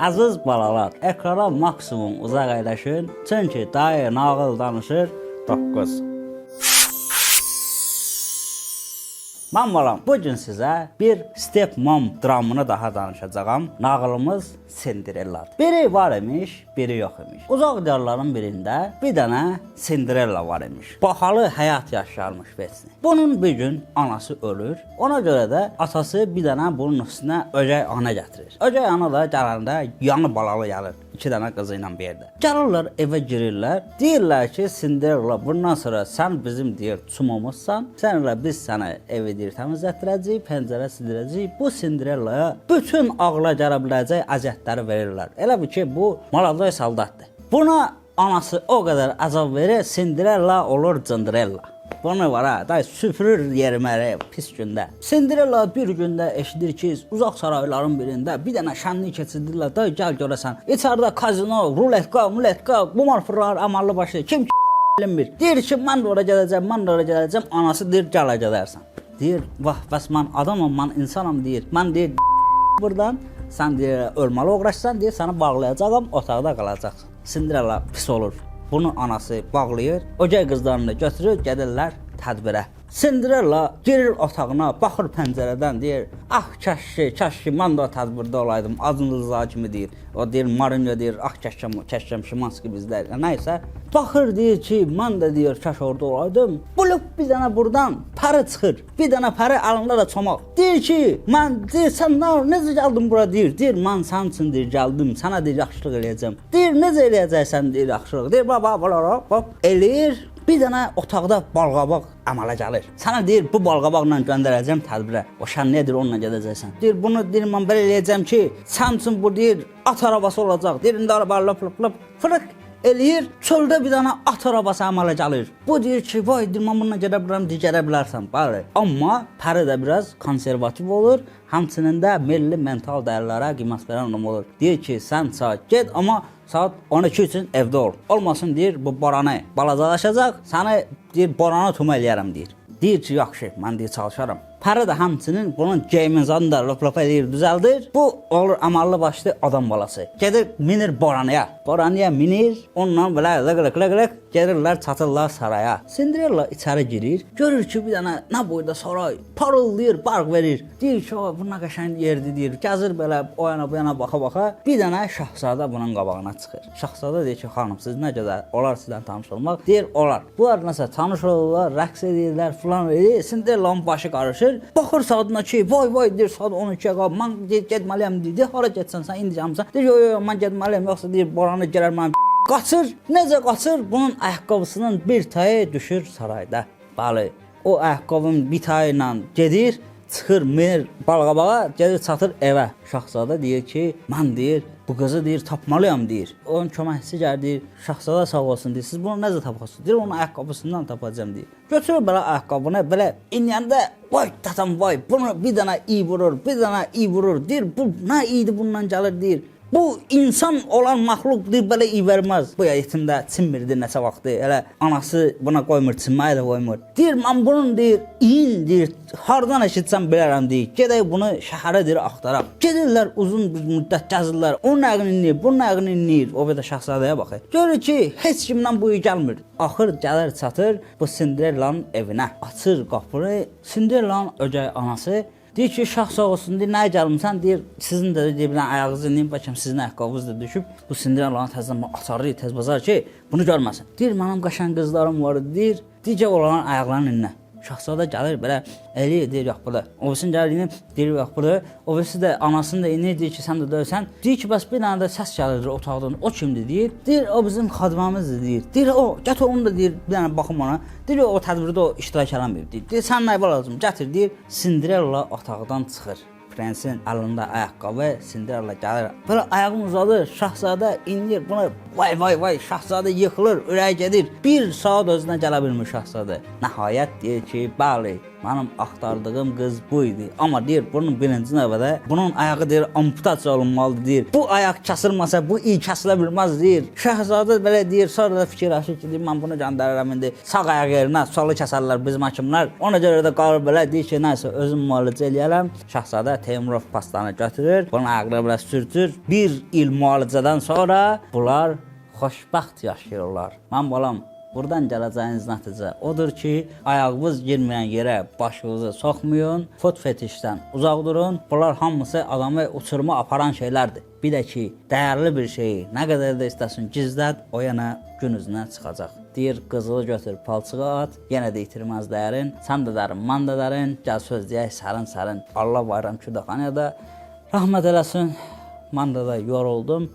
Aziz balalar, ekrana maksimum uzaq əyləşin. Çünki dayı nağıl danışır 9. Mən varam, bugün sizə bir stepmom dramını daha danışacağım. Nağılımız Cinderelladır. Biri var imiş, biri yox imiş. Uzaq diyarların birində bir dənə Cinderella var imiş. Bahalı həyat yaşarmış Betsini. Bunun bir gün anası ölür. Ona görə də atası bir dənə bunun üstünə öcək ana gətirir. Öcək ana da gələndə yanı balalı gəlir. 2 dənə qızı ilə bir yerdə. Gəlirlər, evə girirlər. Deyirlər ki, Cinderella, bundan sonra sən bizim deyir çumumuzsan. Sənlə biz sənə evi deyir təmizlətdirəcəyik, pəncərə sildirəcəyik. Bu Cinderellaya bütün ağla gələ biləcək əziyyətləri verirlər. Elə bir ki, bu Maladoy saldatdır. Buna anası o qədər əzab verir, Cinderella olur Cinderella. Bunu var ha, day süpürür yeriməri pis gündə. Cinderella bir gündə eşidir ki, uzaq sarayların birində bir dənə şənlik keçirdirlər. Day gəl görəsən. İçəridə kazino, ruletka, muletka, qumar fırlar, amallı başı. Kim bilinmir. Deyir ki, mən də ora gələcəm, mən də ora gələcəm. Anası deyir, gələ gələrsən. Deyir, vah, bəs mən adamam, mən insanam deyir. Mən deyir, buradan sən deyir, ölməli uğraşsan deyir, səni bağlayacağam, otaqda qalacaqsan. Cinderella pis olur. Bunu anası bağlayır, ocaq qızlarını götürür, gedirlər tədbirə. Cinderella girir otağına, baxır pəncərədən, deyir, ah kəşki, mən də o tədbirdə olaydım, Acunlu kimi deyir. O deyir, Marinyo deyir, ah kəşkəm Şimanski bizdə. Nəysə, baxır deyir ki, mən də deyir, kəş orada olaydım. Bulup bir dənə buradan pəri çıxır, bir dənə pəri alında da çomaq. Deyir ki, mən, deyir, sən necə gəldin bura deyir, mən sənin üçün deyir, gəldim, sənə deyir, yaxşılıq eləyəcəm. Deyir, necə eləyəcəksən deyir, yaxşılıq. Deyir, baba, eləyir. Bir dənə otaqda balqabaq əmələ gəlir. Sənə deyir, bu balqabaqla göndərəcəm tədbirə. O şənliyə deyir, onunla gedəcəksən. Deyir, bunu deyir, mən belə eləyəcəm ki, sən üçün bu deyir, at arabası olacaq. Deyir, indi araba lop, fırıq eləyir. Çöldə bir dənə at arabası əmələ gəlir. Bu deyir ki, vay, deyir, mən bununla gedə bilirəm, deyir, gedə bilərsən. Bəli. Amma pəri də biraz konservativ olur. Həmçinin də milli mental dəyərlərə qiymət verən adam olur. Deyir ki, sən saat get, amma saat 12 üçün evdə ol. Olmasın deyir, bu boranı balacalaşacaq. Səni deyir, borana tuma eləyərəm deyir. Deyir ki, yaxşı, mən deyir, çalışaram. Pəri də həmçinin bunun geyminzanını da lop eləyir, düzəldir. Bu olur əmallı başlı adam balası. Gedir, minir boranıya. Boranıya minir, onunla belə lıq gedirlər, çatırlar saraya. Cinderella içəri girir, görür ki, bir dənə nə boyda saray, parıldayır, barq verir. Deyir ki, bu nə qəşəng yerdir, deyir. Gəzir belə, o yana bu yana baxa-baxa. Bir dənə şahzadə bunun qabağına çıxır. Şahzadə deyir ki, xanım, siz nə qədər olar sizdən tanış olmaq? Deyir, olar. Bunlar nəsə tanış olurlar, rəqs edirlər, filan edir. Cinderella'nın başı qarışır. Baxır saatına ki, vay deyir, saat 12-yə qalıb, mən deyir, getməliyəm deyir, hara getsən, sən indi camısan. Deyir, yo, mən getməliyəm, yoxsa deyir, boranı girər mən. Qaçır, necə qaçır? Bunun ayaqqabısının bir tayı düşür sarayda. Bəli, o ayaqqabının bir tayı ilə gedir, çıxır, minir balqabağa, gedir, çatır evə. Şahzadə deyir ki, mən deyir, bu qızı deyir, tapmalıyam deyir. Onun köməkçisi gəlir deyir, şahzadə sağ olsun deyir, siz bunu necə tapasınız? Deyir, onun ayaqqabısından tapacağım deyir. Götürür belə ayaqqabını, belə inəyəndə, vay tatam vay, bunu bir dənə iyi vurur, deyir, bu nə iyiydi bundan gəlir deyir. Bu insan olan məxluq deyir, belə iyi verməz. Bu yetimdə çinmirdi nəsə vaxtı, elə anası buna qoymur, çinməyə də qoymur. Deyir, mən bunun deyir, iyin deyir, hardan eşitsəm bilərəm deyir, gedək bunu şəhərə deyir, axtaraq. Gedirlər, uzun bir müddət gəzirlər, onun əqini inləyir, bunun əqini inləyir, o qədər şahzadəyə baxır. Görür ki, heç kimdən bu iyi gəlmir. Axır gəlir, çatır bu Cinderella'nın evinə. Açır qapını, Cinderella'nın öcək anası deyir ki, şah sağ olsun, deyir, nəyə gəlmişsən? Deyir, sizin də deyir, bilən ayağınızı inləyim, bəlkəm sizin ayaqqabınız da düşüb. Bu Cinderella'nın təzdən açarı, tez bazar ki, bunu görməsin. Deyir, mənim qəşəng qızlarım var, deyir, digər olanın ayaqlarının inlə. Şahzadə gəlir, belə eləyir, deyir, yox burada. Ofisin gəlir, inir, deyir, yox burada. Ofisi də anasını da inir, deyir ki, sən də döysən. Deyir ki, bəs bir dənə də səs gəlir otaqdan, o kimdir, deyir. Deyir, o bizim xadimamızdır, deyir. Deyir, o, gətir onu da, deyir, bir dənə baxım ona. Deyir, o tədbirdə o iştirak eləməyib, deyir. Deyir, sən nə lazım, gətir, deyir. Cinderella otaqdan çıxır. Prensin əlində ayaqqabı, Cinderella gəlir. Belə ayağını uzadır, şahzadə inir, buna vay, şahzadə yıxılır, ürəyi gedir. Bir saat özünə gələ bilmir şahzadə. Nəhayət deyir ki, bəli, Mənim axtardığım qız bu idi. Amma deyir, bunun birinci növbədə bunun ayağı deyir amputasiya olunmalıdır deyir. Bu ayaq kəsilməsə bu il kəsilə bilməz deyir. Şahzadə belə deyir. Sonra da fikirləşir ki, deyir, mən bunu göndərirəm indi. Sağ ayaq yerinə solu kəsərlər bizim həkimlər. Ona görə də qalır belə deyir ki, nəsə özüm müalicə eləyərəm. Şahzadə Teymurov pastanı götürür. Bunun ayaqlarına belə sürtür. Bir il müalicədən sonra bunlar xoşbəxt yaşayırlar. Mən balam, buradan gələcəyiniz nəticə odur ki, ayağınız girməyən yerə başınızı soxmayın, fot fetişdən uzaq durun. Bunlar hamısı adamı uçuruma aparan şeylərdir. Bir də ki, dəyərli bir şeyi nə qədər də istəsin gizlət, o yana gün üzünə çıxacaq. Deyir, qızılı götür, palçığa at, yenə də itirməz dəyərin. Sən də dərin, mən də dərin, gəl söz deyək, sərin. Allah Bayram Kürdəxanaya da rəhmət eləsin. Mən də yoruldum.